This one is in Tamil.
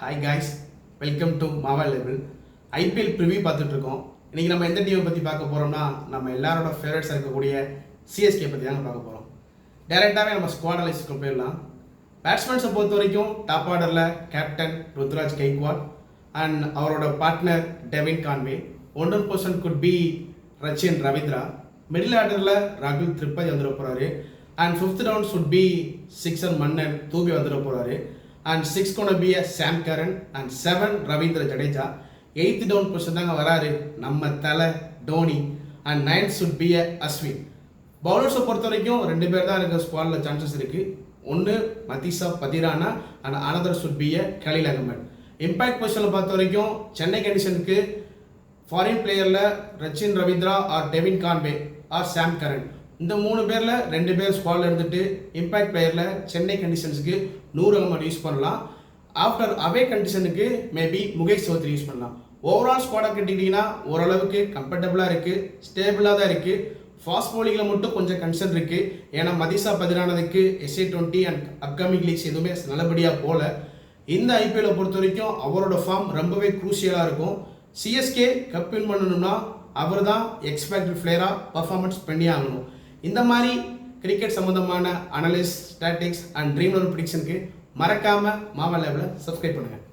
Hi guys, welcome to Mala level. IPL preview பார்த்துட்டு இருக்கோம். இன்றைக்கி நம்ம எந்த டீமை பற்றி பார்க்க போகிறோம்னா, நம்ம எல்லாரோட ஃபேவரட்ஸாக இருக்கக்கூடிய சிஎஸ்கே பற்றி தாங்க பார்க்க போகிறோம். டேரெக்டாகவே நம்ம ஸ்குவாட் அனலைஸ்க்கு போயிடலாம். பேட்ஸ்மேன்ஸை பொறுத்த வரைக்கும் டாப் ஆர்டரில் கேப்டன் ருத்ராஜ் கெய்க்வாட் அண்ட் அவரோட partner Devine Conway. 1% could be Rachin Ravindra. Middle ஆர்டரில் ராகுல் திரிபாதி வந்துட போகிறாரு. And 5th round should be sixer மன்னன் தூபி வந்துட போகிறாரு. And 6 gonna be a Sam Curran and 7 Ravindra Jadeja. 8th down position தாங்க வராரு நம்ம தலை Dhoni. And 9th should be a Ashwin. பவுலர்ஸை பொறுத்த வரைக்கும் 2 பேர் தான் இருக்க ஸ்குவாடில் சான்சஸ் இருக்குது. ஒன்று Matheesha Pathirana and another should be a Khaleel Ahmed. Impact பொசிஷனில் பார்த்த வரைக்கும் சென்னை கண்டிஷனுக்கு ஃபாரின் பிளேயரில் Rachin Ravindra or Devon Conway or Sam Curran. இந்த 3 பேரில் 2 பேர் ஸ்குவாடில் இருந்துட்டு இம்பேக்ட் பிளேயரில் சென்னை கண்டிஷன்ஸுக்கு 100 அகமட் யூஸ் பண்ணலாம். ஆஃப்டர் அவே கண்டிஷனுக்கு மேபி முகேஷ் சௌத்ரி யூஸ் பண்ணலாம். ஓவரால் ஸ்குவாடாக கேட்டிங்கன்னா ஓரளவுக்கு கம்ஃபர்டபுளாக இருக்குது, ஸ்டேபிளாக தான் இருக்குது. ஃபாஸ்ட் பவுலிங்கில் மட்டும் கொஞ்சம் கன்சர்ன் இருக்குது. ஏன்னா மதிசா பதிரானதுக்கு SA20 அண்ட் அப்கமிங் லீக்ஸ் எதுவுமே நல்லபடியாக போகல. இந்த ஐபிஎல்லை பொறுத்த வரைக்கும் அவரோட ஃபார்ம் ரொம்பவே க்ரூஷியலாக இருக்கும். சிஎஸ்கே கப் வின் பண்ணணும்னா அவர் தான் எக்ஸ்பெக்டட் பிளேயராக பர்ஃபார்மன்ஸ் பண்ணி ஆகணும். இந்த மாதிரி கிரிக்கெட் சம்மந்தமான analyst, statistics and dream level ப்ரிடிக்ஷனுக்கு மறக்காமல் மாவா லேபில் சப்ஸ்கிரைப் பண்ணுங்கள்.